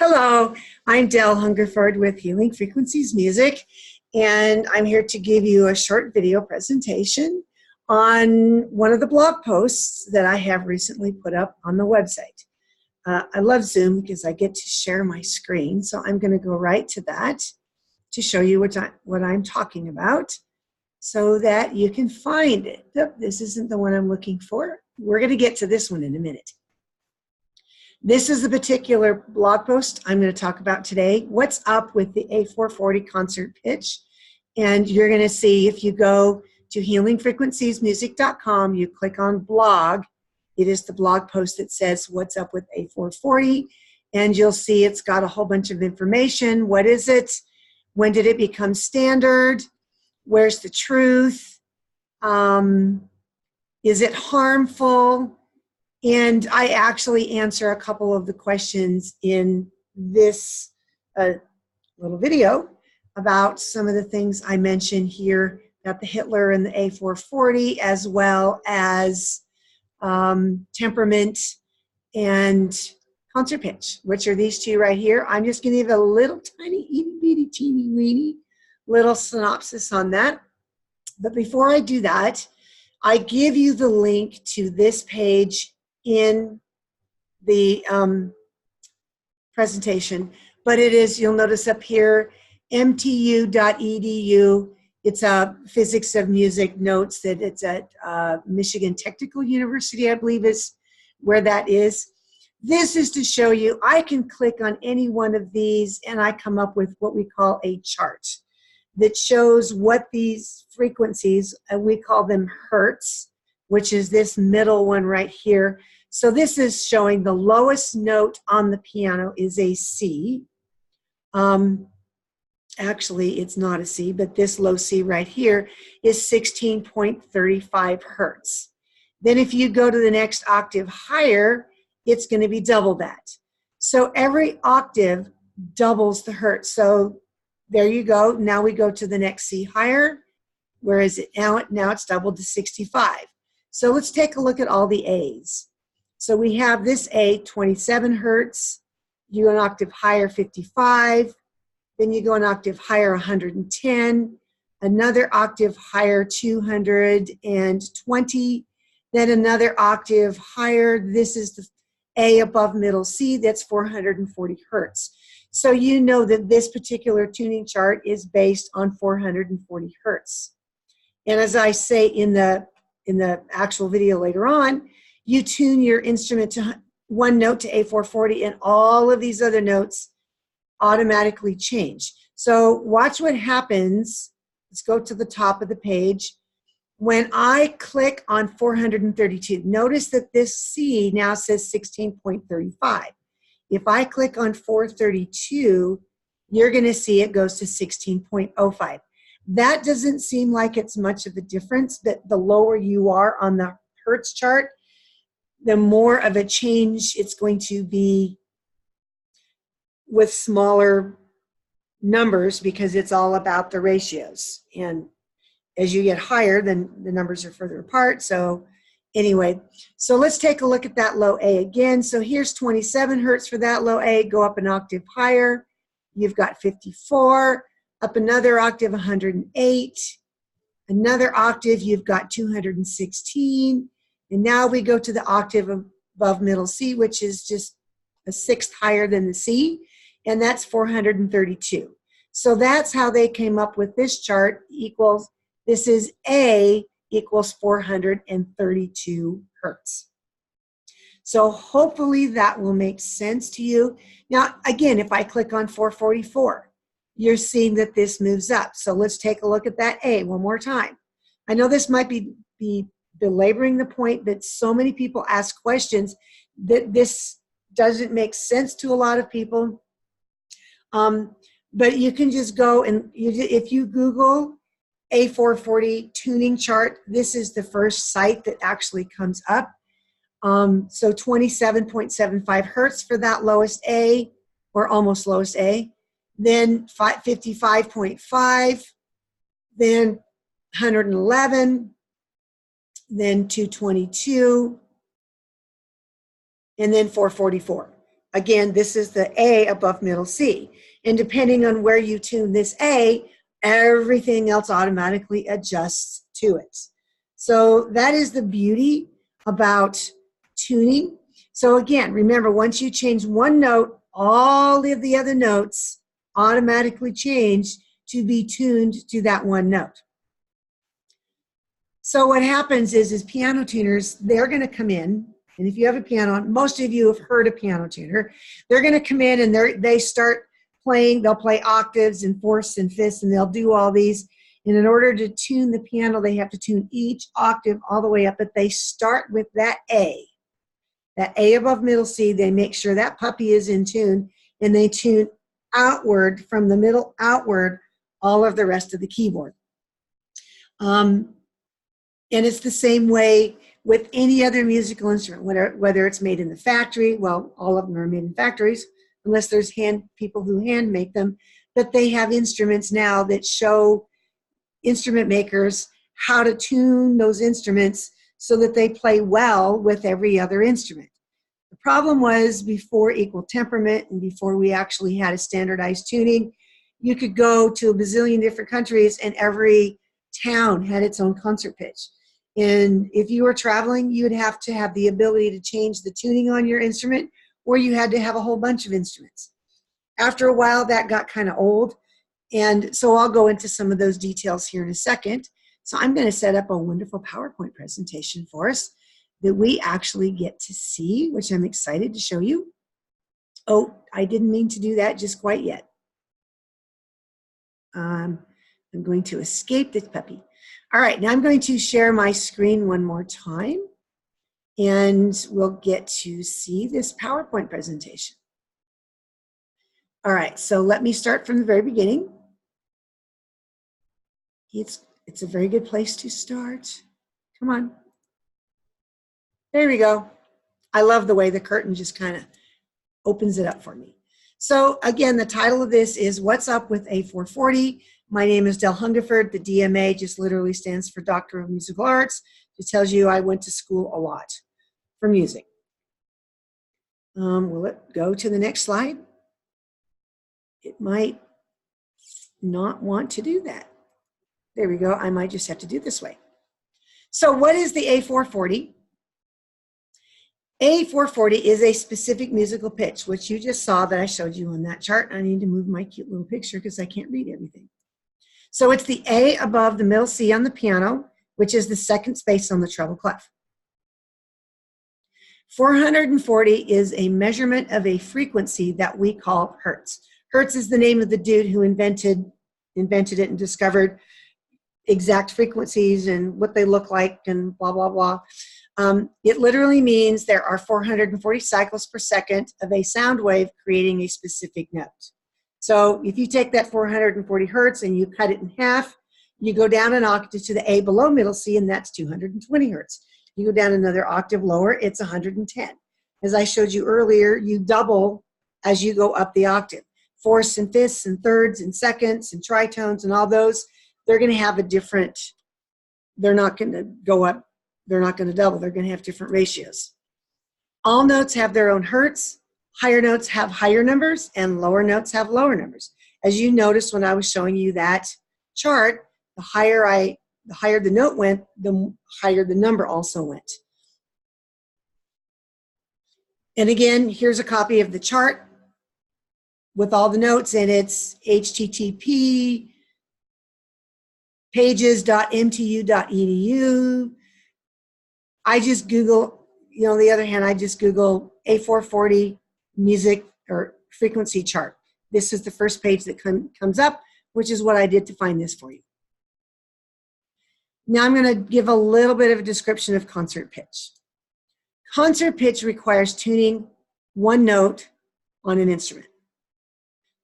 Hello, I'm Del Hungerford with Healing Frequencies Music, and I'm here to give you a short video presentation on one of the blog posts that I have recently put up on the website. I love Zoom because I get to share my screen, so I'm going to go right to that to show you what I'm talking about so that you can find it. Nope, this isn't the one I'm looking for. We're going to get to this one in a minute. This is the particular blog post I'm going to talk about today. What's up with the A440 concert pitch? And you're going to see if you go to healingfrequenciesmusic.com, you click on blog. It is the blog post that says what's up with A440. And you'll see it's got a whole bunch of information. What is it? When did it become standard? Where's the truth? Is it harmful? And I actually answer a couple of the questions in this little video about some of the things I mentioned here about the Hitler and the A440, as well as temperament and concert pitch, which are these two right here. I'm just going to give a little tiny, itty bitty, teeny weeny little synopsis on that. But before I do that, I give you the link to this page in the presentation, but it is, you'll notice up here, mtu.edu. It's a physics of music notes that it's at Michigan Technical University, I believe is where that is. This is to show you I can click on any one of these and I come up with what we call a chart that shows what these frequencies, and we call them hertz, which is this middle one right here. So this is showing the lowest note on the piano is a C. Actually, it's not a C, but this low C right here is 16.35 hertz. Then if you go to the next octave higher, it's going to be double that. So every octave doubles the hertz. So there you go. Now we go to the next C higher. Where is it now? Now it's doubled to 65. So let's take a look at all the A's. So we have this A, 27 hertz. You go an octave higher, 55. Then you go an octave higher, 110. Another octave higher, 220. Then another octave higher. This is the A above middle C. That's 440 hertz. So you know that this particular tuning chart is based on 440 hertz. And as I say in the actual video later on, you tune your instrument to one note to A440 and all of these other notes automatically change. So watch what happens. Let's go to the top of the page. When I click on 432, notice that this C now says 16.35. If I click on 432, you're going to see it goes to 16.05. That doesn't seem like it's much of a difference, that the lower you are on the hertz chart, the more of a change it's going to be with smaller numbers because it's all about the ratios. And as you get higher, then the numbers are further apart. So anyway, so let's take a look at that low A again. So here's 27 hertz for that low A. Go up an octave higher. You've got 54. Up another octave, 108. Another octave, you've got 216. And now we go to the octave above middle C, which is just a sixth higher than the C, and that's 432. So that's how they came up with this chart equals, this is A equals 432 hertz. So hopefully that will make sense to you. Now, again, if I click on 444, you're seeing that this moves up. So let's take a look at that A one more time. I know this might be belaboring the point that so many people ask questions that this doesn't make sense to a lot of people. But you can just go and if you Google A440 tuning chart, this is the first site that actually comes up. So 27.75 hertz for that lowest A, or almost lowest A. Then 55.5, then 111, then 222, and then 444. again, this is the A above middle C. And depending on where you tune this A, everything else automatically adjusts to it. So that is the beauty about tuning. So again, remember, once you change one note, all of the other notes automatically change to be tuned to that one note. So what happens is piano tuners, they're going to come in, and if you have a piano, most of you have heard a piano tuner, they're going to come in and they start playing, they'll play octaves and fourths and fifths, and they'll do all these. And in order to tune the piano, they have to tune each octave all the way up, but they start with that A above middle C. They make sure that puppy is in tune, and they tune outward, from the middle outward, all of the rest of the keyboard. And it's the same way with any other musical instrument, whether it's made in the factory. Well, all of them are made in factories, unless there's people who hand make them. But they have instruments now that show instrument makers how to tune those instruments so that they play well with every other instrument. The problem was, before equal temperament and before we actually had a standardized tuning, you could go to a bazillion different countries and every town had its own concert pitch. And if you were traveling, you would have to have the ability to change the tuning on your instrument, or you had to have a whole bunch of instruments. After a while, that got kind of old. And so I'll go into some of those details here in a second. So I'm going to set up a wonderful PowerPoint presentation for us that we actually get to see, which I'm excited to show you. Oh, I didn't mean to do that just quite yet. I'm going to escape this puppy. All right, now I'm going to share my screen one more time, and we'll get to see this PowerPoint presentation. All right, so let me start from the very beginning. It's a very good place to start. Come on. There we go. I love the way the curtain just kind of opens it up for me. So again, the title of this is What's Up with A440? My name is Del Hungerford. The DMA just literally stands for Doctor of Musical Arts. It tells you I went to school a lot for music. Will it go to the next slide? It might not want to do that. There we go. I might just have to do it this way. So what is the A440? A440 is a specific musical pitch, which you just saw that I showed you on that chart. I need to move my cute little picture because I can't read everything. So it's the A above the middle C on the piano, which is the second space on the treble clef. 440 is a measurement of a frequency that we call hertz. Hertz is the name of the dude who invented it and discovered exact frequencies and what they look like and blah, blah, blah. It literally means there are 440 cycles per second of a sound wave creating a specific note. So if you take that 440 hertz and you cut it in half, you go down an octave to the A below middle C, and that's 220 hertz. You go down another octave lower, it's 110. As I showed you earlier, you double as you go up the octave. Fourths and fifths and thirds and seconds and tritones and all those, they're going to have a different, they're not going to go up, they're not going to double, they're going to have different ratios. All notes have their own hertz. Higher notes have higher numbers and lower notes have lower numbers. As you noticed when I was showing you that chart, the higher the note went, the higher the number also went. And again, here's a copy of the chart with all the notes, and it's http pages.mtu.edu. I just Google, on the other hand, I just Google A440 music or frequency chart. This is the first page that comes up, which is what I did to find this for you. Now I'm going to give a little bit of a description of concert pitch. Concert pitch requires tuning one note on an instrument.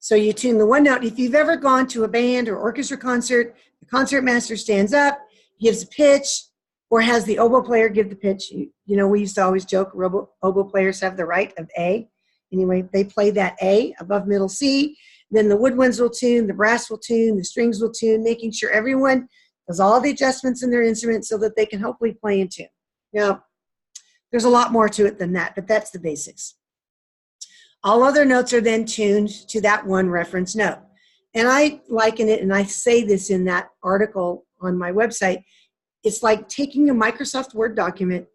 So you tune the one note. If you've ever gone to a band or orchestra concert, the concertmaster stands up, gives a pitch, or has the oboe player give the pitch. We used to always joke oboe players have the right of A. Anyway, they play that A above middle C. Then the woodwinds will tune, the brass will tune, the strings will tune, making sure everyone does all the adjustments in their instrument so that they can hopefully play in tune. Now, there's a lot more to it than that, but that's the basics. All other notes are then tuned to that one reference note. And I liken it, and I say this in that article on my website, it's like taking a Microsoft Word document,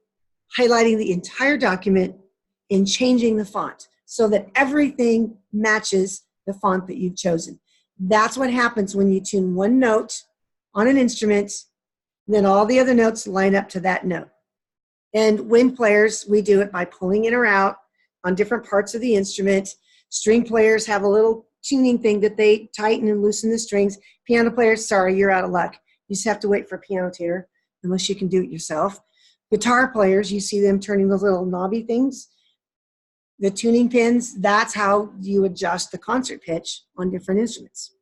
highlighting the entire document, and changing the font so that everything matches the font that you've chosen. That's what happens when you tune one note on an instrument, then all the other notes line up to that note. And wind players, we do it by pulling in or out on different parts of the instrument. String players have a little tuning thing that they tighten and loosen the strings. Piano players, sorry, you're out of luck. You just have to wait for a piano tuner, unless you can do it yourself. Guitar players, you see them turning those little knobby things. The tuning pins, that's how you adjust the concert pitch on different instruments.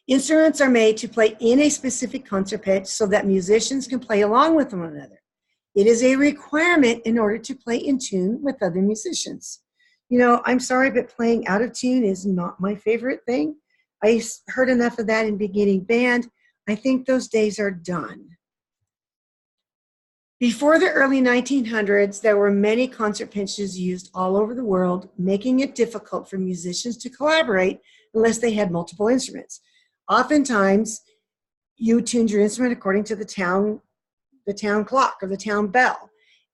Instruments are made to play in a specific concert pitch so that musicians can play along with one another. It is a requirement in order to play in tune with other musicians. You know, I'm sorry, but playing out of tune is not my favorite thing. I heard enough of that in beginning band. I think those days are done. Before the early 1900s, there were many concert pitches used all over the world, making it difficult for musicians to collaborate unless they had multiple instruments. Oftentimes, you tuned your instrument according to the town clock or the town bell.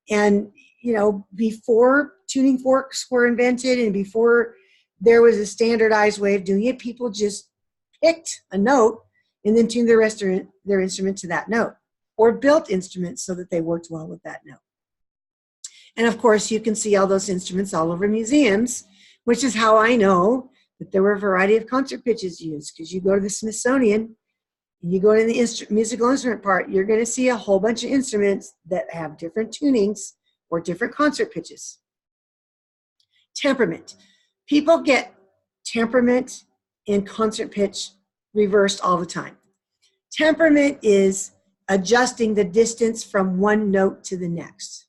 And, you know, before tuning forks were invented and before there was a standardized way of doing it, people just picked a note and then tuned their instrument to that note, or built instruments so that they worked well with that note. And of course, you can see all those instruments all over museums, which is how I know that there were a variety of concert pitches used, because you go to the Smithsonian, and you go to the musical instrument part, you're going to see a whole bunch of instruments that have different tunings or different concert pitches. Temperament. People get temperament and concert pitch reversed all the time. Temperament is adjusting the distance from one note to the next.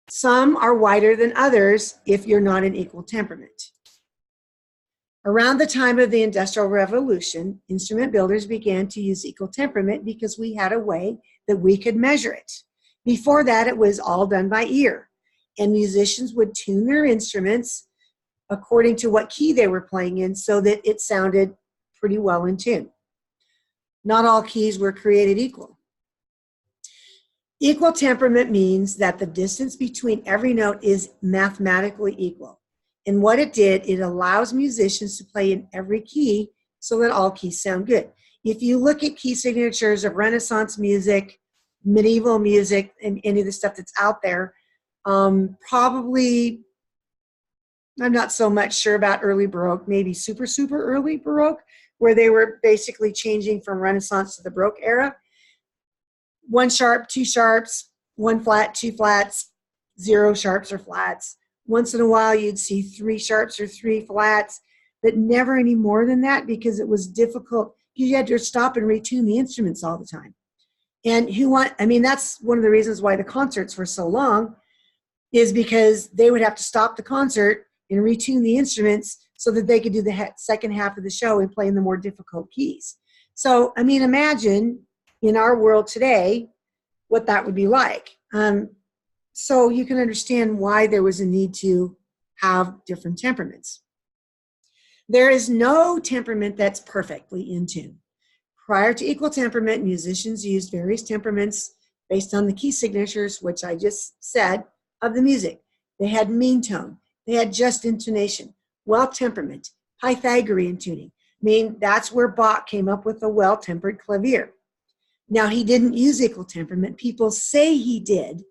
Some are wider than others if you're not in equal temperament. Around the time of the Industrial Revolution, instrument builders began to use equal temperament because we had a way that we could measure it. Before that, it was all done by ear, and musicians would tune their instruments according to what key they were playing in so that it sounded pretty well in tune. Not all keys were created equal. Equal temperament means that the distance between every note is mathematically equal. And what it did, it allows musicians to play in every key so that all keys sound good. If you look at key signatures of Renaissance music, medieval music, and any of the stuff that's out there, probably, I'm not so much sure about early Baroque, maybe super early Baroque, where they were basically changing from Renaissance to the Baroque era. One sharp, two sharps, one flat, two flats, 0 sharps or flats. Once in a while, you'd see 3 sharps or 3 flats, but never any more than that because it was difficult. You had to stop and retune the instruments all the time. And that's one of the reasons why the concerts were so long, is because they would have to stop the concert and retune the instruments so that they could do the second half of the show and play in the more difficult keys. So, imagine in our world today what that would be like. So you can understand why there was a need to have different temperaments. There is no temperament that's perfectly in tune. Prior to equal temperament, musicians used various temperaments based on the key signatures, which I just said, of the music. They had mean tone. They had just intonation, well temperament, Pythagorean tuning. That's where Bach came up with the well-tempered clavier. Now, he didn't use equal temperament. People say he did.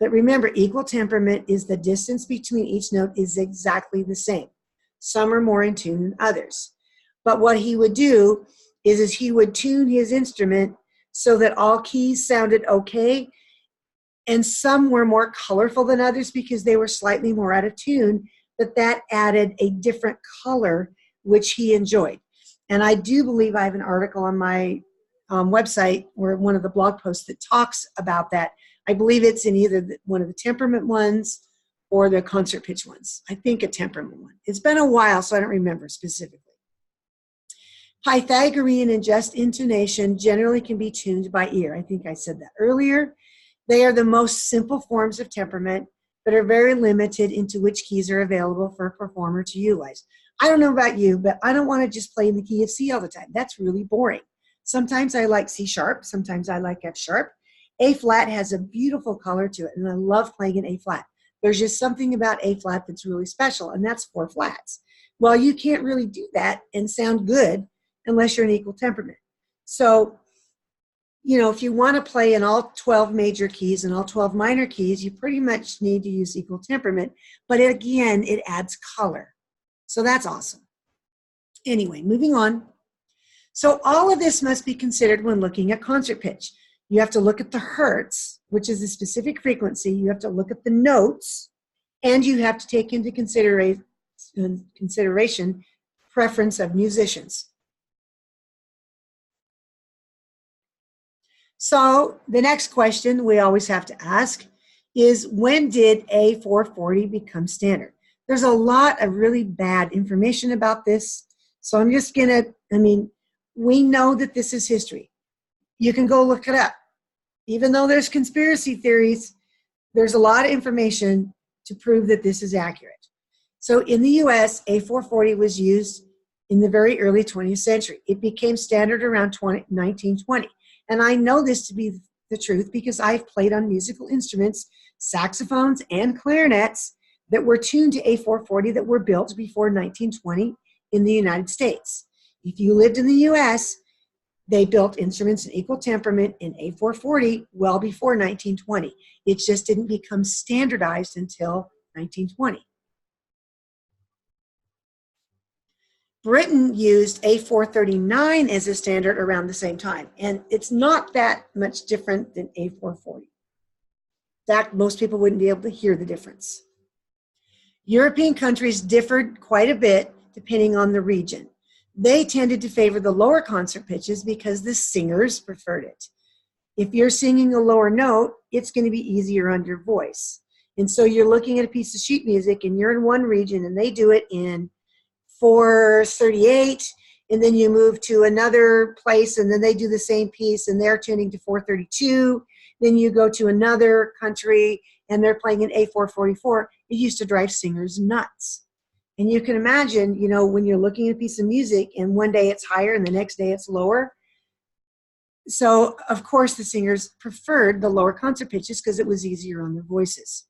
But remember, equal temperament is the distance between each note is exactly the same. Some are more in tune than others. But what he would do is he would tune his instrument so that all keys sounded okay, and some were more colorful than others because they were slightly more out of tune, but that added a different color, which he enjoyed. And I do believe I have an article on my website, or one of the blog posts, that talks about that. I believe it's in either one of the temperament ones or the concert pitch ones. I think a temperament one. It's been a while, so I don't remember specifically. Pythagorean and just intonation generally can be tuned by ear. I think I said that earlier. They are the most simple forms of temperament. but are very limited into which keys are available for a performer to utilize. I don't know about you, but I don't want to just play in the key of C all the time. That's really boring. Sometimes I like C sharp, sometimes I like F sharp. A flat has a beautiful color to it, and I love playing in A flat. There's just something about A flat that's really special, and that's 4 flats. Well, you can't really do that and sound good unless you're an equal temperament. So, you know, if you want to play in all 12 major keys and all 12 minor keys, you pretty much need to use equal temperament. But again, it adds color. So that's awesome. Anyway, moving on. So all of this must be considered when looking at concert pitch. You have to look at the hertz, which is a specific frequency. You have to look at the notes, and you have to take into consideration preference of musicians. So the next question we always have to ask is, when did A440 become standard? There's a lot of really bad information about this. So I'm just gonna, we know that this is history. You can go look it up. Even though there's conspiracy theories, there's a lot of information to prove that this is accurate. So in the US, A440 was used in the very early 20th century. It became standard around 1920. And I know this to be the truth because I've played on musical instruments, saxophones and clarinets that were tuned to A440 that were built before 1920 in the United States. If you lived in the US, they built instruments in equal temperament in A440 well before 1920. It just didn't become standardized until 1920. Britain used A439 as a standard around the same time, and it's not that much different than A440. In fact, most people wouldn't be able to hear the difference. European countries differed quite a bit depending on the region. They tended to favor the lower concert pitches because the singers preferred it. If you're singing a lower note, it's going to be easier on your voice. And so you're looking at a piece of sheet music and you're in one region and they do it in 438, and then you move to another place and then they do the same piece and they're tuning to 432. Then you go to another country and they're playing in A444. It used to drive singers nuts. And you can imagine, you know, when you're looking at a piece of music and one day it's higher and the next day it's lower. So, of course, the singers preferred the lower concert pitches because it was easier on their voices.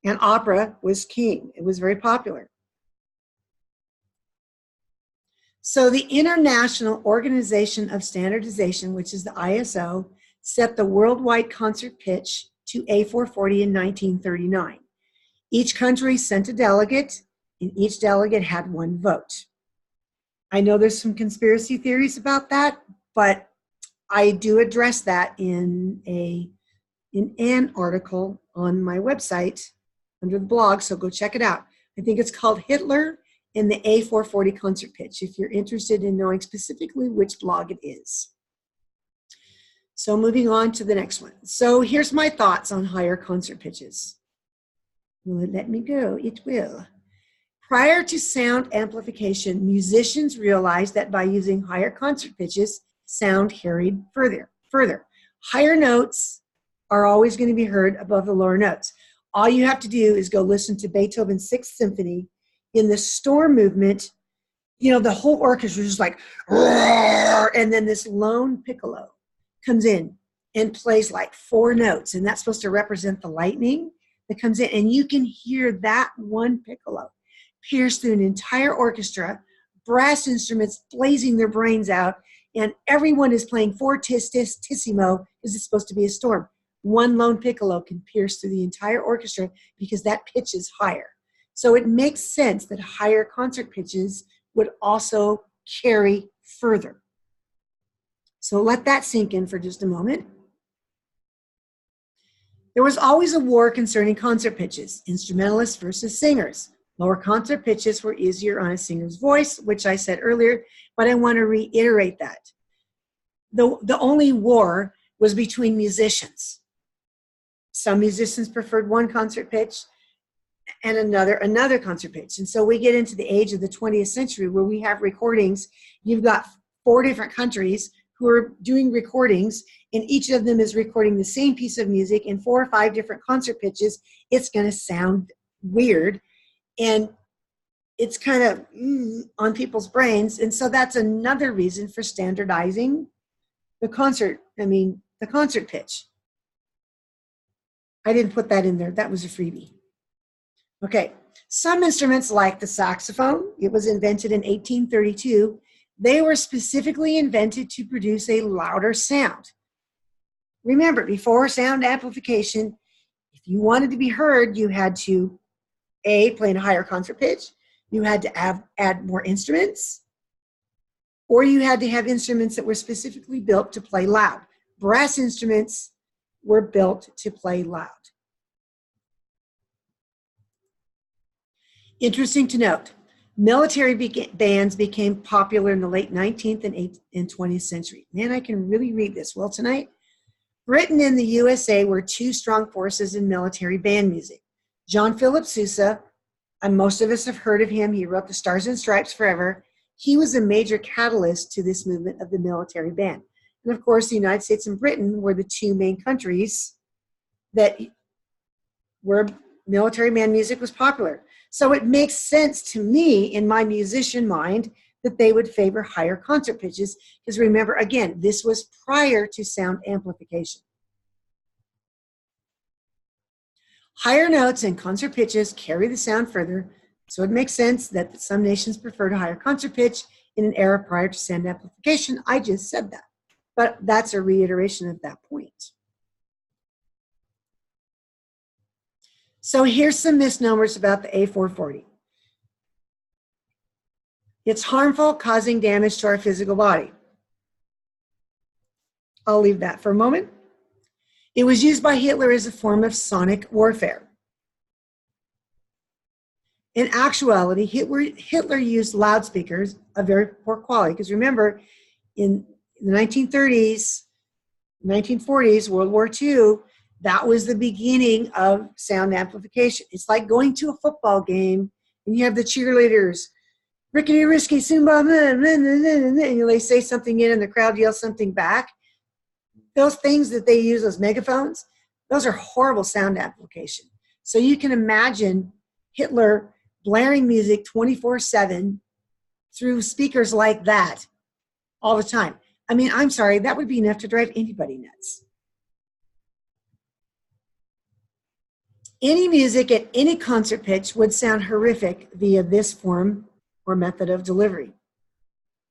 And opera was king. It was very popular. So the International Organization of Standardization, which is the ISO, set the worldwide concert pitch to A440 in 1939. Each country sent a delegate, and each delegate had one vote. I know there's some conspiracy theories about that, but I do address that in an article on my website under the blog, so go check it out. I think it's called Hitler and the A440 concert pitch, if you're interested in knowing specifically which blog it is. So moving on to the next one. So here's my thoughts on higher concert pitches. Will it let me go? It will. Prior to sound amplification, musicians realized that by using higher concert pitches, sound carried further. Higher notes are always going to be heard above the lower notes. All you have to do is go listen to Beethoven's Sixth Symphony. In the storm movement, you know, the whole orchestra is just like, roar, and then this lone piccolo comes in and plays like 4 notes, and that's supposed to represent the lightning that comes in, and you can hear that one piccolo pierce through an entire orchestra, brass instruments blazing their brains out, and everyone is playing fortissimo because it's supposed to be a storm. One lone piccolo can pierce through the entire orchestra because that pitch is higher. So it makes sense that higher concert pitches would also carry further. So let that sink in for just a moment. There was always a war concerning concert pitches, instrumentalists versus singers. Lower concert pitches were easier on a singer's voice, which I said earlier, but I want to reiterate that. The only war was between musicians. Some musicians preferred one concert pitch and another concert pitch. And so we get into the age of the 20th century where we have recordings. You've got 4 different countries who are doing recordings, and each of them is recording the same piece of music in 4 or 5 different concert pitches, it's going to sound weird. And it's kind of on people's brains. And so that's another reason for standardizing the concert pitch. I didn't put that in there. That was a freebie. Okay. Some instruments like the saxophone, it was invented in 1832. They were specifically invented to produce a louder sound. Remember, before sound amplification, if you wanted to be heard, you had to A, play in a higher concert pitch, you had to add more instruments, or you had to have instruments that were specifically built to play loud. Brass instruments were built to play loud. Interesting to note, military bands became popular in the late 19th and 20th century. Man, I can really read this well tonight. Britain and the USA were two strong forces in military band music. John Philip Sousa, and most of us have heard of him. He wrote the Stars and Stripes Forever. He was a major catalyst to this movement of the military band. And of course, the United States and Britain were the two main countries that where military band music was popular. So it makes sense to me in my musician mind that they would favor higher concert pitches, because remember, again, this was prior to sound amplification. Higher notes and concert pitches carry the sound further, so it makes sense that some nations preferred a higher concert pitch in an era prior to sound amplification. I just said that, but that's a reiteration of that point. So here's some misnomers about the A440. It's harmful, causing damage to our physical body. I'll leave that for a moment. It was used by Hitler as a form of sonic warfare. In actuality, Hitler used loudspeakers of very poor quality, because remember, in the 1930s, 1940s, World War II, that was the beginning of sound amplification. It's like going to a football game and you have the cheerleaders, rickety, risky, Zumba, and they say something in and the crowd yells something back. Those things that they use, those megaphones, those are horrible sound amplification. So you can imagine Hitler blaring music 24/7 through speakers like that all the time. I mean, I'm sorry, that would be enough to drive anybody nuts. Any music at any concert pitch would sound horrific via this form or method of delivery.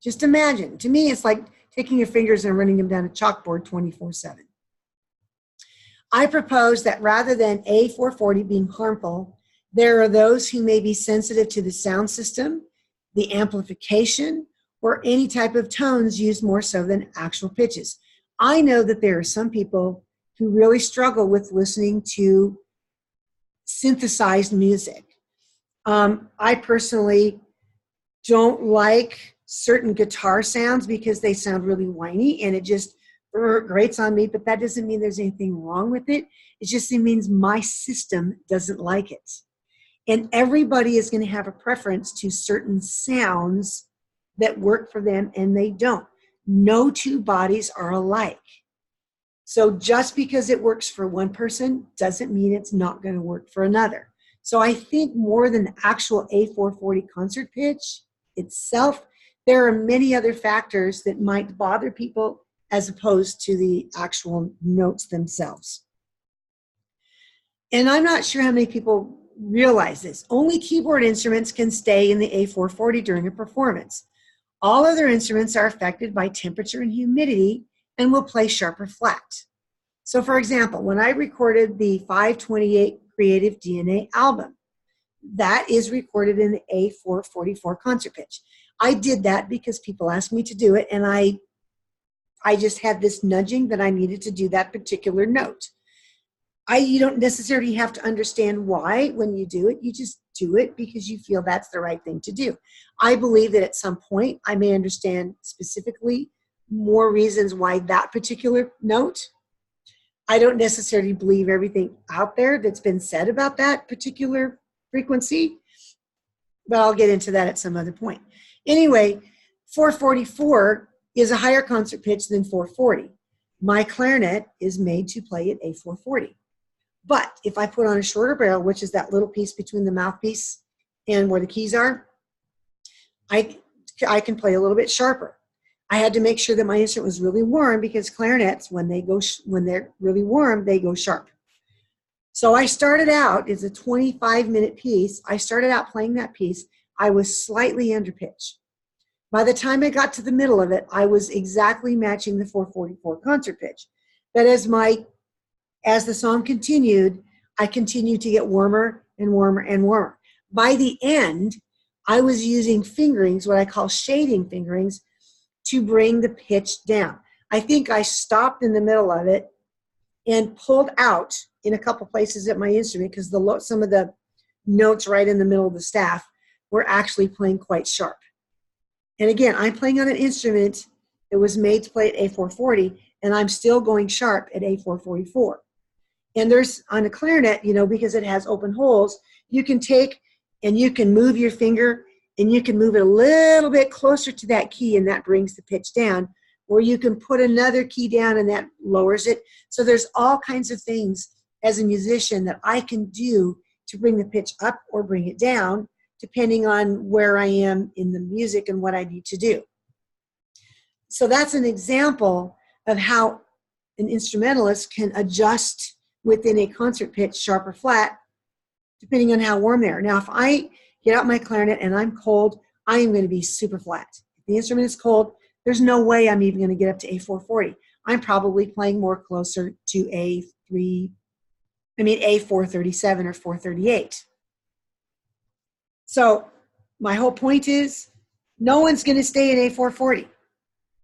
Just imagine. To me, it's like taking your fingers and running them down a chalkboard 24/7. I propose that rather than A440 being harmful, there are those who may be sensitive to the sound system, the amplification, or any type of tones used more so than actual pitches. I know that there are some people who really struggle with listening to synthesized music. I personally don't like certain guitar sounds because they sound really whiny and it just grates on me, but that doesn't mean there's anything wrong with it. It just means my system doesn't like it. And everybody is going to have a preference to certain sounds that work for them and they don't. No two bodies are alike. So just because it works for one person doesn't mean it's not going to work for another. So I think more than the actual A440 concert pitch itself, there are many other factors that might bother people as opposed to the actual notes themselves. And I'm not sure how many people realize this. Only keyboard instruments can stay in the A440 during a performance. All other instruments are affected by temperature and humidity and will play sharp or flat. So for example, when I recorded the 528 Creative DNA album, that is recorded in the A444 concert pitch. I did that because people asked me to do it, and I just had this nudging that I needed to do that particular note. You don't necessarily have to understand why when you do it. You just do it because you feel that's the right thing to do. I believe that at some point I may understand specifically more reasons why that particular note. I don't necessarily believe everything out there that's been said about that particular frequency, but I'll get into that at some other point. Anyway, 444 is a higher concert pitch than 440. My clarinet is made to play at A440. But if I put on a shorter barrel, which is that little piece between the mouthpiece and where the keys are, I can play a little bit sharper. I had to make sure that my instrument was really warm, because clarinets, when they're really warm, they go sharp. So I started out, it's a 25-minute piece. I started out playing that piece. I was slightly under pitch. By the time I got to the middle of it, I was exactly matching the 444 concert pitch. But as the song continued, I continued to get warmer and warmer and warmer. By the end, I was using fingerings, what I call shading fingerings, to bring the pitch down. I think I stopped in the middle of it and pulled out in a couple places at my instrument, because some of the notes right in the middle of the staff were actually playing quite sharp. And again, I'm playing on an instrument that was made to play at A440, and I'm still going sharp at A444. And there's, on a clarinet, because it has open holes, you can take and you can move your finger and you can move it a little bit closer to that key, and that brings the pitch down. Or you can put another key down and that lowers it. So there's all kinds of things as a musician that I can do to bring the pitch up or bring it down, depending on where I am in the music and what I need to do. So that's an example of how an instrumentalist can adjust within a concert pitch, sharp or flat, depending on how warm they are. Now, if I get out my clarinet and I'm cold, I am going to be super flat. If the instrument is cold, there's no way I'm even going to get up to A440. I'm probably playing more closer to A437 or 438. So my whole point is, no one's going to stay in A440.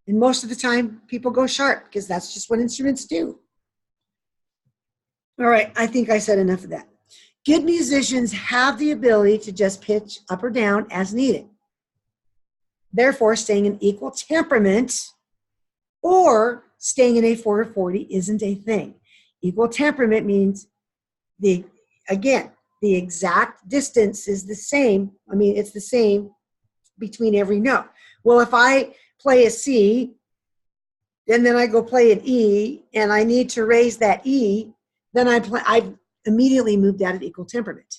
And most of the time, people go sharp, because that's just what instruments do. All right, I think I said enough of that. Good musicians have the ability to just pitch up or down as needed. Therefore, staying in equal temperament or staying in A440 isn't a thing. Equal temperament means, the exact distance is the same. It's the same between every note. Well, if I play a C, and then I go play an E, and I need to raise that E, then I've immediately moved out of equal temperament.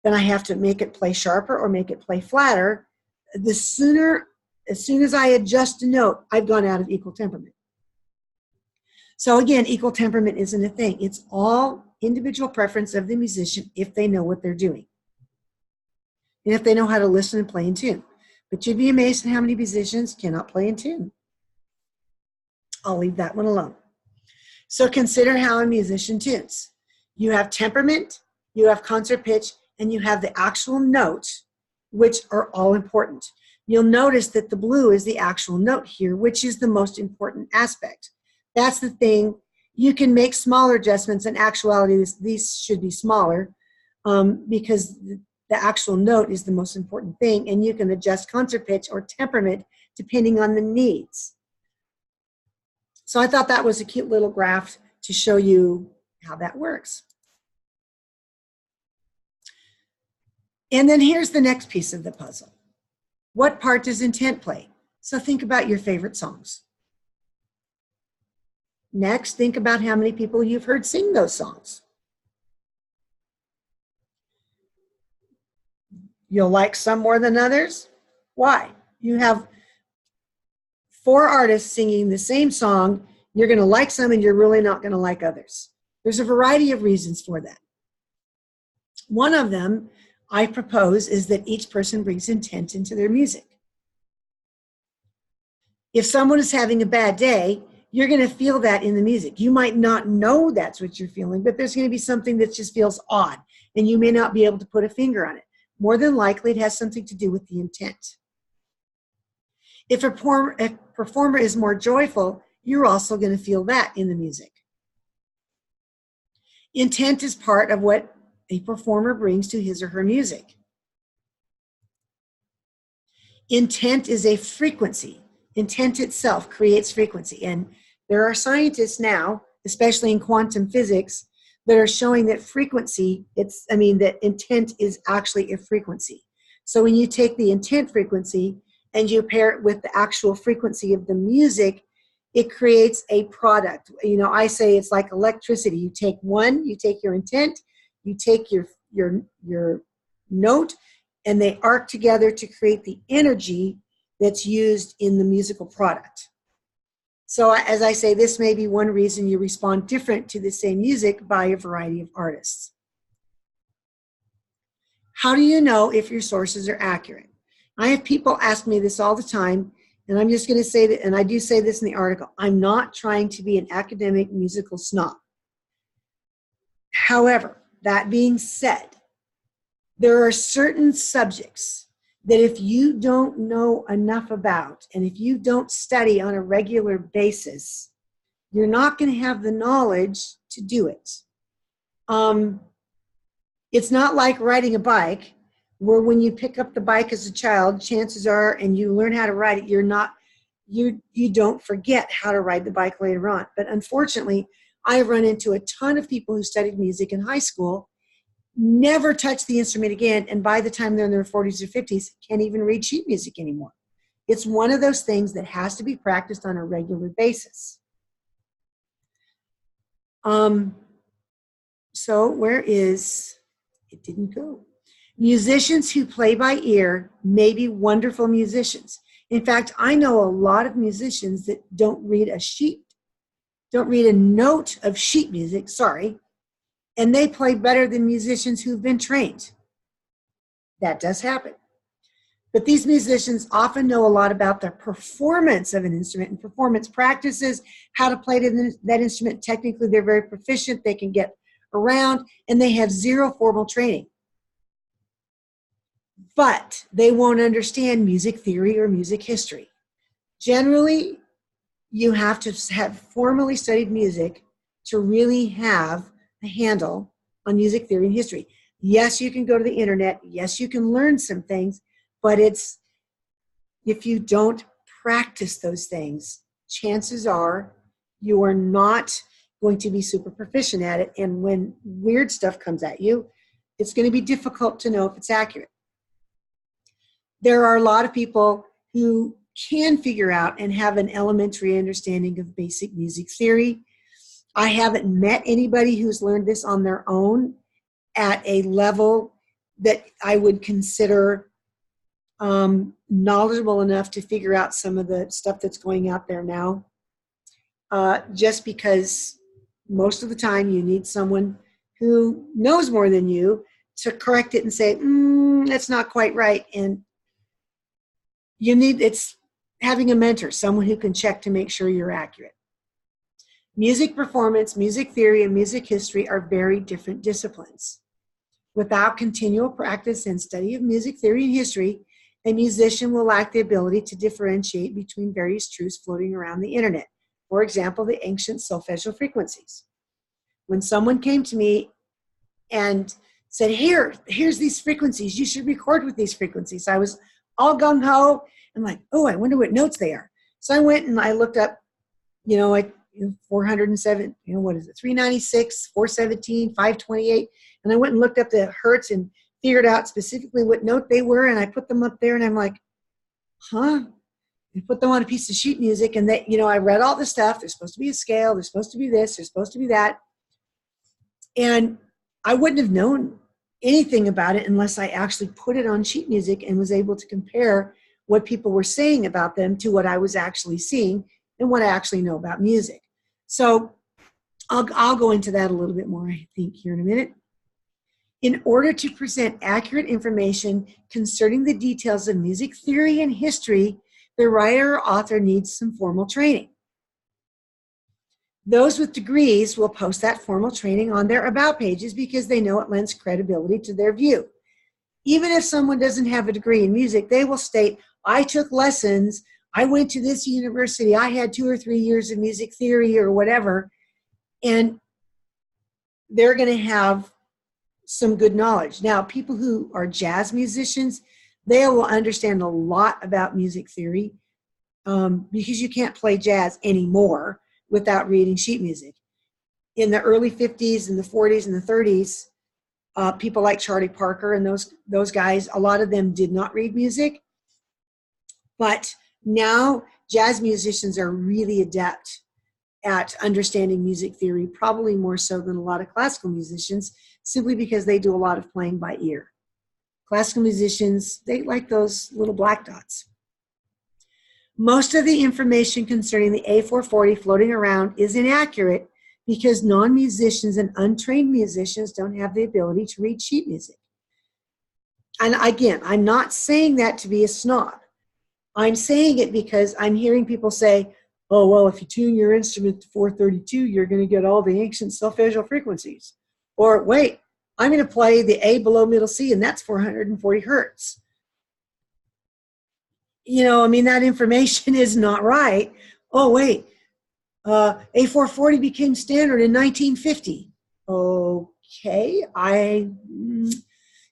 Then I have to make it play sharper or make it play flatter. As soon as I adjust a note, I've gone out of equal temperament. So again, equal temperament isn't a thing. It's all individual preference of the musician, if they know what they're doing, and if they know how to listen and play in tune. But you'd be amazed at how many musicians cannot play in tune. I'll leave that one alone. So consider how a musician tunes. You have temperament, you have concert pitch, and you have the actual note, which are all important. You'll notice that the blue is the actual note here, which is the most important aspect. That's the thing. You can make smaller adjustments. In actuality, these should be smaller, because the actual note is the most important thing, and you can adjust concert pitch or temperament depending on the needs. So I thought that was a cute little graph to show you how that works. And then here's the next piece of the puzzle. What part does intent play? So think about your favorite songs. Next, think about how many people you've heard sing those songs. You'll like some more than others. Why? You have 4 artists singing the same song. You're going to like some and you're really not going to like others. There's a variety of reasons for that. One of them I propose is that each person brings intent into their music. If someone is having a bad day, you're going to feel that in the music. You might not know that's what you're feeling, but there's going to be something that just feels odd, and you may not be able to put a finger on it. More than likely, it has something to do with the intent. If a performer is more joyful, you're also going to feel that in the music. Intent is part of what a performer brings to his or her music. Intent is a frequency. Intent itself creates frequency. And there are scientists now, especially in quantum physics, that are showing that that intent is actually a frequency. So when you take the intent frequency and you pair it with the actual frequency of the music, it creates a product. You know, I say it's like electricity. You take your intent, you take your note, and they arc together to create the energy that's used in the musical product. So as I say, this may be one reason you respond different to the same music by a variety of artists. How do you know if your sources are accurate? I have people ask me this all the time, and I'm just going to say that, and I do say this in the article, I'm not trying to be an academic musical snob. However, that being said, there are certain subjects that if you don't know enough about, and if you don't study on a regular basis, you're not going to have the knowledge to do it. It's not like riding a bike, where when you pick up the bike as a child, chances are, and you learn how to ride it, you don't forget how to ride the bike later on. But unfortunately, I have run into a ton of people who studied music in high school, never touched the instrument again, and by the time they're in their 40s or 50s, can't even read sheet music anymore. It's one of those things that has to be practiced on a regular basis. So where is, it didn't go. Musicians who play by ear may be wonderful musicians. In fact, I know a lot of musicians that don't read a note of sheet music, and they play better than musicians who've been trained. That does happen. But these musicians often know a lot about the performance of an instrument and performance practices, how to play that instrument. Technically, they're very proficient. They can get around, and they have zero formal training. But they won't understand music theory or music history. Generally, you have to have formally studied music to really have a handle on music theory and history. Yes, you can go to the internet. Yes, you can learn some things, but if you don't practice those things, chances are you are not going to be super proficient at it. And when weird stuff comes at you, it's going to be difficult to know if it's accurate. There are a lot of people who can figure out and have an elementary understanding of basic music theory. I haven't met anybody who's learned this on their own at a level that I would consider knowledgeable enough to figure out some of the stuff that's going out there now. Just because most of the time you need someone who knows more than you to correct it and say, that's not quite right. And it's having a mentor, someone who can check to make sure you're accurate. Music performance, music theory, and music history are very different disciplines. Without continual practice and study of music theory and history, a musician will lack the ability to differentiate between various truths floating around the internet. For example, the ancient solfeggio frequencies. When someone came to me and said, here's these frequencies, you should record with these frequencies, I was all gung-ho. I'm like, oh, I wonder what notes they are. So I went and I looked up, 407, what is it, 396, 417, 528. And I went and looked up the hertz and figured out specifically what note they were. And I put them up there and I'm like, I put them on a piece of sheet music. And I read all the stuff. There's supposed to be a scale. There's supposed to be this. There's supposed to be that. And I wouldn't have known anything about it unless I actually put it on sheet music and was able to compare what people were saying about them to what I was actually seeing and what I actually know about music. So I'll go into that a little bit more, I think, here in a minute. In order to present accurate information concerning the details of music theory and history, the writer or author needs some formal training. Those with degrees will post that formal training on their about pages because they know it lends credibility to their view. Even if someone doesn't have a degree in music, they will state, I took lessons, I went to this university, I had 2 or 3 years of music theory or whatever, and they're going to have some good knowledge. Now, people who are jazz musicians, they will understand a lot about music theory because you can't play jazz anymore without reading sheet music. In the early 50s and the 40s and the 30s, people like Charlie Parker and those guys, a lot of them did not read music. But now jazz musicians are really adept at understanding music theory, probably more so than a lot of classical musicians, simply because they do a lot of playing by ear. Classical musicians, they like those little black dots. Most of the information concerning the A440 floating around is inaccurate because non-musicians and untrained musicians don't have the ability to read sheet music. And again, I'm not saying that to be a snob. I'm saying it because I'm hearing people say, oh, well, if you tune your instrument to 432, you're going to get all the ancient solfeggio frequencies. Or wait, I'm going to play the A below middle C, and that's 440 hertz. You know, I mean, that information is not right. Oh, wait, A440 became standard in 1950. Okay,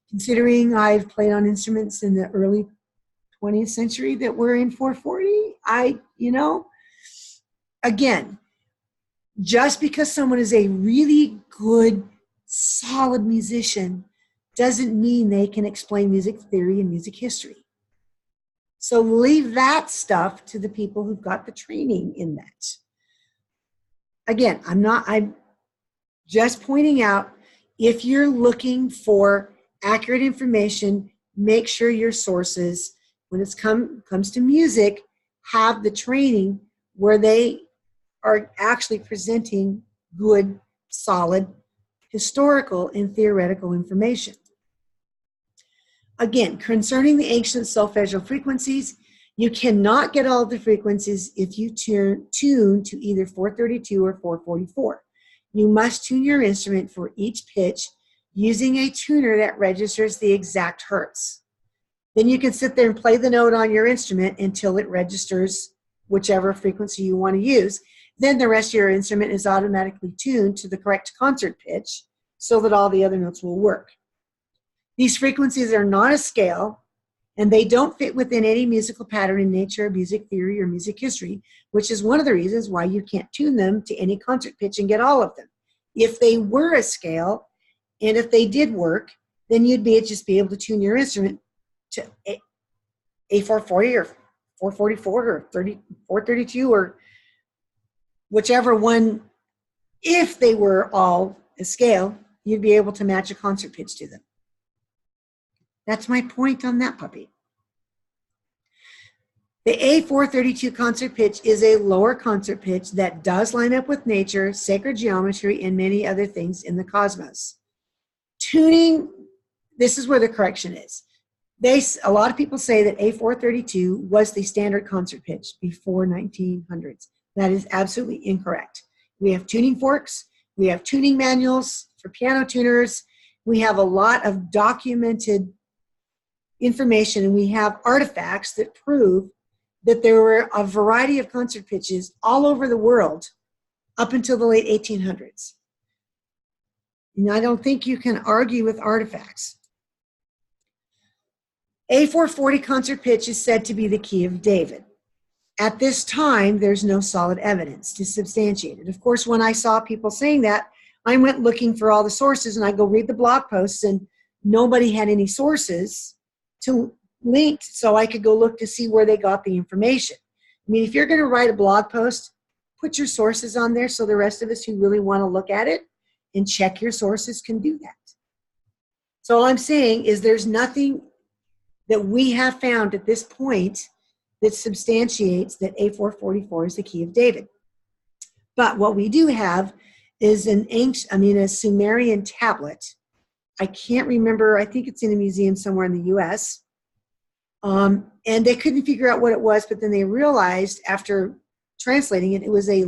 considering I've played on instruments in the early 20th century that were in 440, again, just because someone is a really good, solid musician doesn't mean they can explain music theory and music history. So leave that stuff to the people who've got the training in that. Again, I'm just pointing out, if you're looking for accurate information, make sure your sources, when it comes to music, have the training where they are actually presenting good, solid, historical and theoretical information. Again, concerning the ancient solfeggio frequencies, you cannot get all the frequencies if you tune to either 432 or 444. You must tune your instrument for each pitch using a tuner that registers the exact hertz. Then you can sit there and play the note on your instrument until it registers whichever frequency you want to use. Then the rest of your instrument is automatically tuned to the correct concert pitch so that all the other notes will work. These frequencies are not a scale, and they don't fit within any musical pattern in nature, music theory, or music history, which is one of the reasons why you can't tune them to any concert pitch and get all of them. If they were a scale, and if they did work, then you'd just be able to tune your instrument to A440 or 444 or 432 or whichever one. If they were all a scale, you'd be able to match a concert pitch to them. That's my point on that puppy. The A432 concert pitch is a lower concert pitch that does line up with nature, sacred geometry, and many other things in the cosmos. Tuning, this is where the correction is. A lot of people say that A432 was the standard concert pitch before 1900s. That is absolutely incorrect. We have tuning forks, we have tuning manuals for piano tuners, we have a lot of documented information, and we have artifacts that prove that there were a variety of concert pitches all over the world up until the late 1800s. And I don't think you can argue with artifacts. A440 concert pitch is said to be the key of David. At this time, there's no solid evidence to substantiate it. Of course, when I saw people saying that, I went looking for all the sources, and I go read the blog posts, and nobody had any sources to link so I could go look to see where they got the information. I mean, if you're going to write a blog post, put your sources on there so the rest of us who really want to look at it and check your sources can do that. So all I'm saying is there's nothing that we have found at this point that substantiates that A444 is the key of David. But what we do have is a Sumerian tablet. I can't remember, I think it's in a museum somewhere in the US. And they couldn't figure out what it was, but then they realized after translating it, it was a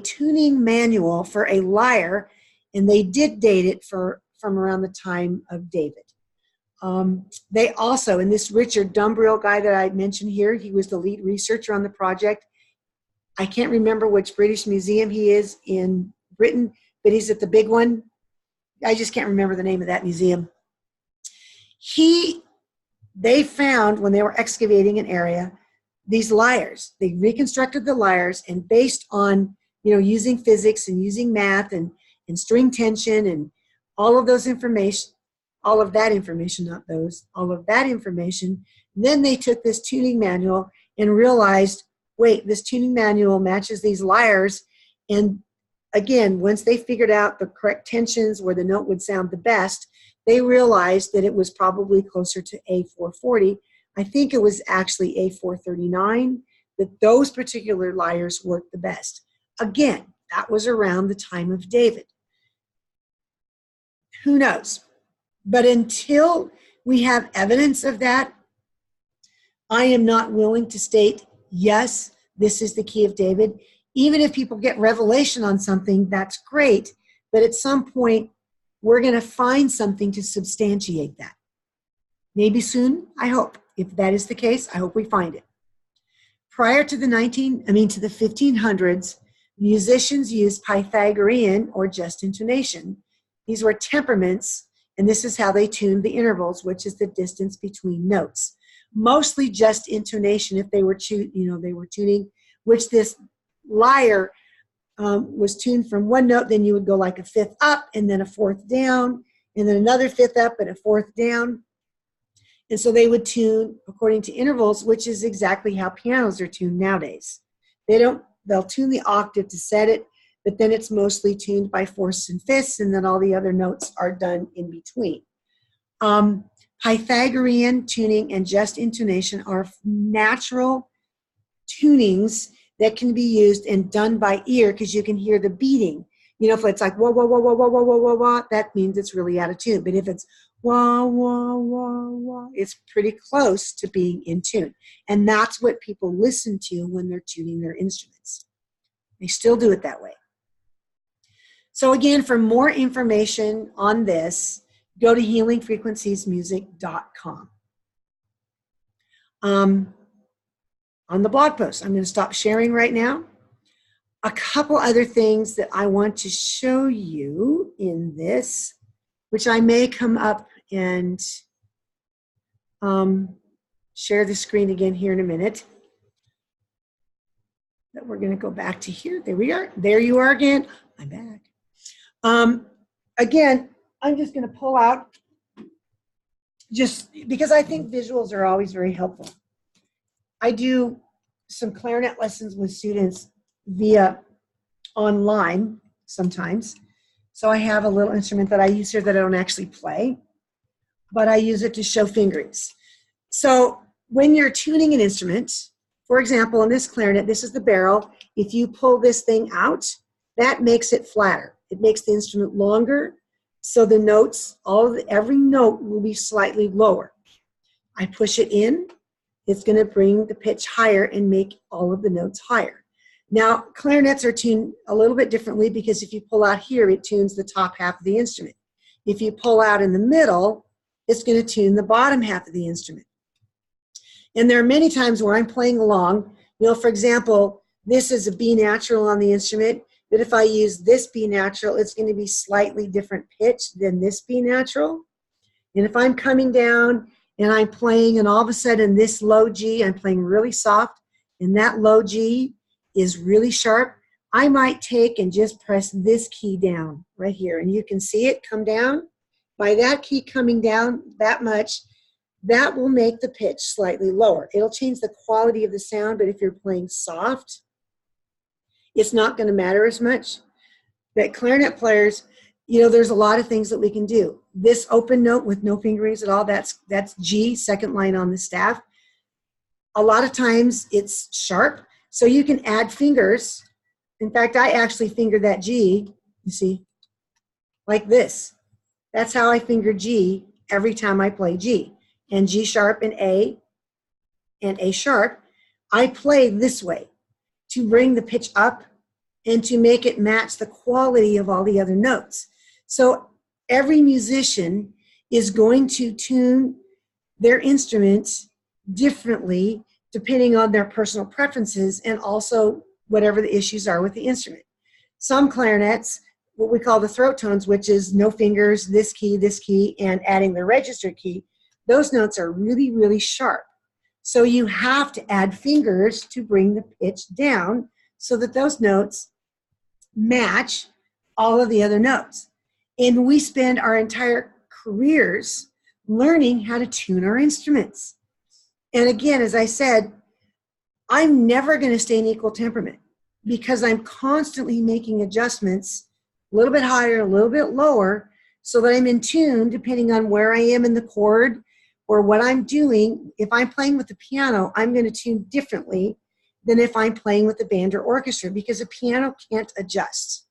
tuning manual for a lyre, and they did date it from around the time of David. They also, and this Richard Dumbrill guy that I mentioned here, he was the lead researcher on the project. I can't remember which British museum he is in Britain, but he's at the big one. I just can't remember the name of that museum. They found, when they were excavating an area, these lyres. They reconstructed the lyres, and based on, using physics and using math and string tension and all of those information, all of that information, not those, all of that information. Then they took this tuning manual and realized, wait, this tuning manual matches these lyres. And again, once they figured out the correct tensions where the note would sound the best, they realized that it was probably closer to A440. I think it was actually A439, that those particular lyres worked the best. Again, that was around the time of David. Who knows? But until we have evidence of that, I am not willing to state, yes, this is the key of David. Even if people get revelation on something, that's great. But at some point, we're going to find something to substantiate that. Maybe soon, I hope. If that is the case, I hope we find it. Prior to the 1500s, musicians used Pythagorean or just intonation. These were temperaments, and this is how they tuned the intervals, which is the distance between notes. Mostly just intonation if they were tuning, which this lyre was tuned from one note, then you would go like a fifth up and then a fourth down, and then another fifth up and a fourth down. And so they would tune according to intervals, which is exactly how pianos are tuned nowadays. They'll tune the octave to set it, but then it's mostly tuned by fourths and fifths, and then all the other notes are done in between. Pythagorean tuning and just intonation are natural tunings that can be used and done by ear because you can hear the beating. If it's like wah, wah, wah, wah, wah, wah, wah, wah, wah, that means it's really out of tune. But if it's wah, wah, wah, wah, it's pretty close to being in tune. And that's what people listen to when they're tuning their instruments. They still do it that way. So again, for more information on this, go to healingfrequenciesmusic.com. On the blog post, I'm going to stop sharing right now. A couple other things that I want to show you in this, which I may come up and share the screen again here in a minute. But we're going to go back to here. There we are. There you are again. I'm back. Again, I'm just going to pull out, just because I think visuals are always very helpful. I do some clarinet lessons with students via online sometimes. So I have a little instrument that I use here that I don't actually play, but I use it to show fingerings. So when you're tuning an instrument, for example, in this clarinet, this is the barrel. If you pull this thing out, that makes it flatter. It makes the instrument longer, so the notes, every note will be slightly lower. I push it in, it's going to bring the pitch higher and make all of the notes higher. Now, clarinets are tuned a little bit differently because if you pull out here, it tunes the top half of the instrument. If you pull out in the middle, it's going to tune the bottom half of the instrument. And there are many times where I'm playing along, for example, this is a B natural on the instrument, but if I use this B natural, it's going to be slightly different pitch than this B natural. And if I'm coming down and I'm playing, and all of a sudden this low G, I'm playing really soft, and that low G is really sharp, I might take and just press this key down right here. And you can see it come down. By that key coming down that much, that will make the pitch slightly lower. It'll change the quality of the sound, but if you're playing soft, it's not going to matter as much. But clarinet players, there's a lot of things that we can do. This open note with no fingerings at all, that's G, second line on the staff. A lot of times it's sharp, so you can add fingers. In fact, I actually finger that G, you see, like this. That's how I finger G every time I play G. And G sharp and A sharp, I play this way to bring the pitch up and to make it match the quality of all the other notes. So every musician is going to tune their instruments differently depending on their personal preferences and also whatever the issues are with the instrument. Some clarinets, what we call the throat tones, which is no fingers, this key, and adding the register key, those notes are really, really sharp. So you have to add fingers to bring the pitch down so that those notes match all of the other notes. And we spend our entire careers learning how to tune our instruments. And again, as I said, I'm never going to stay in equal temperament because I'm constantly making adjustments, a little bit higher, a little bit lower, so that I'm in tune depending on where I am in the chord or what I'm doing. If I'm playing with the piano, I'm going to tune differently than if I'm playing with the band or orchestra, because a piano can't adjust.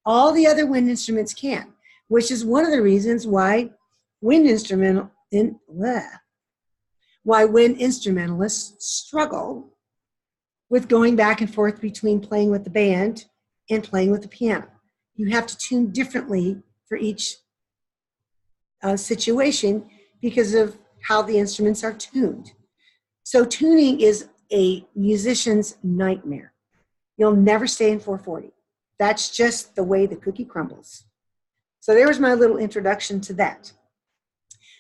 All the other wind instruments can, which is one of the reasons why wind instrumentalists struggle with going back and forth between playing with the band and playing with the piano. You have to tune differently for each situation because of how the instruments are tuned. So tuning is a musician's nightmare. You'll never stay in 440. That's just the way the cookie crumbles. So there was my little introduction to that.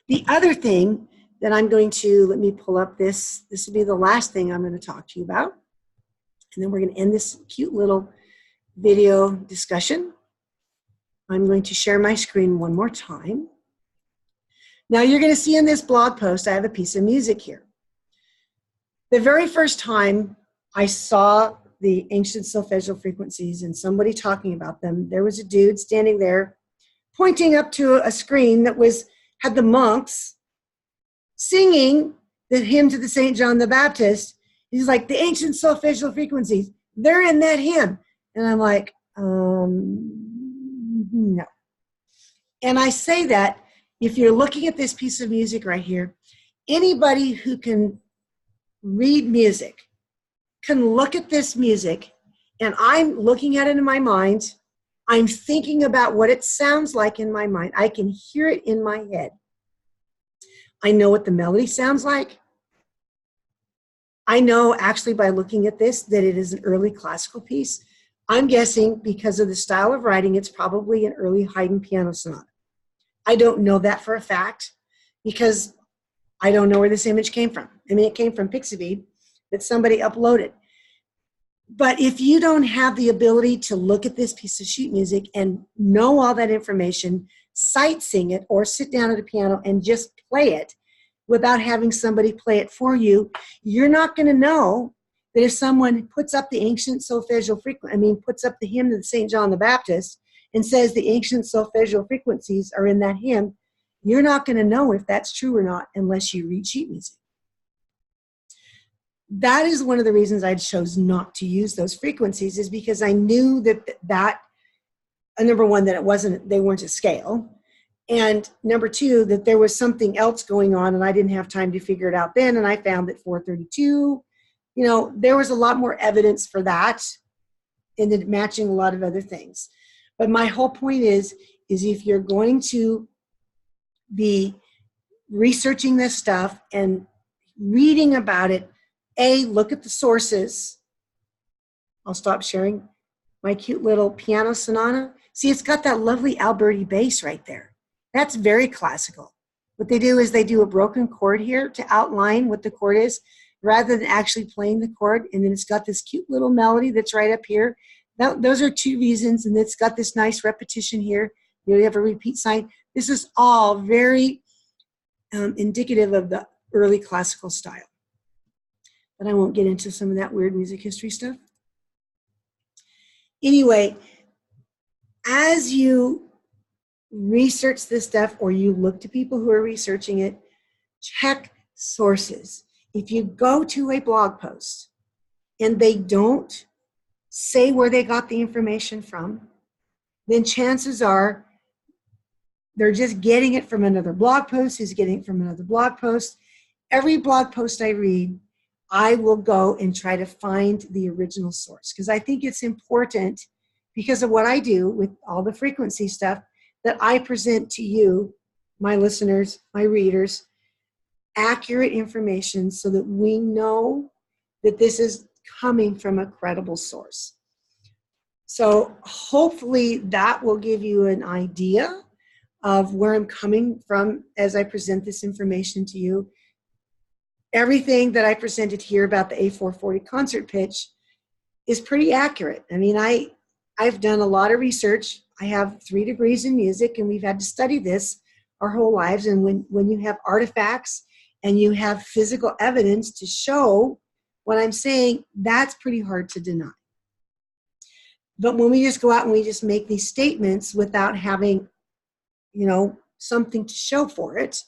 The other thing that I'm going to, let me pull up this will be the last thing I'm going to talk to you about. And then we're going to end this cute little video discussion. I'm going to share my screen one more time. Now you're going to see in this blog post, I have a piece of music here. The very first time I saw the ancient solfeggio frequencies and somebody talking about them, there was a dude standing there pointing up to a screen that had the monks singing the hymn to the St. John the Baptist. He's like, the ancient solfeggio frequencies, they're in that hymn. And I'm like, no. And I say that if you're looking at this piece of music right here, anybody who can read music can look at this music, and I'm looking at it in my mind. I'm thinking about what it sounds like in my mind. I can hear it in my head. I know what the melody sounds like. I know actually by looking at this that it is an early classical piece. I'm guessing because of the style of writing, it's probably an early Haydn piano sonata. I don't know that for a fact because I don't know where this image came from. I mean, it came from Pixabay that somebody uploaded. But if you don't have the ability to look at this piece of sheet music and know all that information, sight sing it, or sit down at a piano and just play it without having somebody play it for you, you're not going to know that if someone puts up the ancient solfeggio puts up the hymn to St. John the Baptist and says the ancient solfeggio frequencies are in that hymn, you're not going to know if that's true or not unless you read sheet music. That is one of the reasons I chose not to use those frequencies, is because I knew that number one, that they weren't to scale. And number two, that there was something else going on and I didn't have time to figure it out then. And I found that 432, there was a lot more evidence for that and it matching a lot of other things. But my whole point is if you're going to be researching this stuff and reading about it, look at the sources. I'll stop sharing my cute little piano sonata. See, it's got that lovely Alberti bass right there. That's very classical. What they do is they do a broken chord here to outline what the chord is rather than actually playing the chord. And then it's got this cute little melody that's right up here. Those are two reasons. And it's got this nice repetition here. You have a repeat sign. This is all very indicative of the early classical style. But I won't get into some of that weird music history stuff. Anyway, as you research this stuff or you look to people who are researching it, check sources. If you go to a blog post and they don't say where they got the information from, then chances are they're just getting it from another blog post who's getting it from another blog post. Every blog post I read, I will go and try to find the original source because I think it's important because of what I do with all the frequency stuff that I present to you, my listeners, my readers, accurate information so that we know that this is coming from a credible source. So hopefully that will give you an idea of where I'm coming from as I present this information to you. Everything that I presented here about the A440 concert pitch is pretty accurate. I mean, I've done a lot of research. I have 3 degrees in music, and we've had to study this our whole lives. And when you have artifacts and you have physical evidence to show what I'm saying, that's pretty hard to deny. But when we just go out and we just make these statements without having, something to show for it,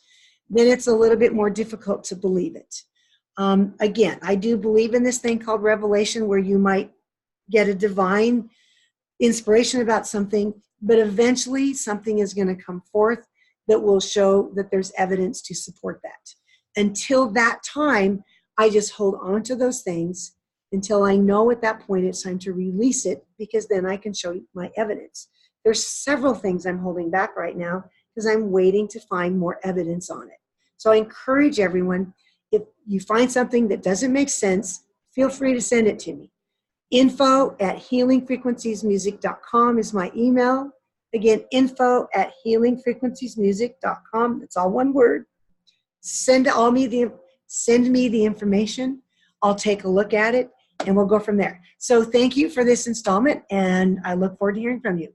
then it's a little bit more difficult to believe it. Again, I do believe in this thing called revelation, where you might get a divine inspiration about something, but eventually something is going to come forth that will show that there's evidence to support that. Until that time, I just hold on to those things until I know at that point it's time to release it, because then I can show you my evidence. There's several things I'm holding back right now because I'm waiting to find more evidence on it. So I encourage everyone, if you find something that doesn't make sense, feel free to send it to me. info@healingfrequenciesmusic.com is my email. Again, info@healingfrequenciesmusic.com. That's all one word. Send me the information. I'll take a look at it, and we'll go from there. So thank you for this installment, and I look forward to hearing from you.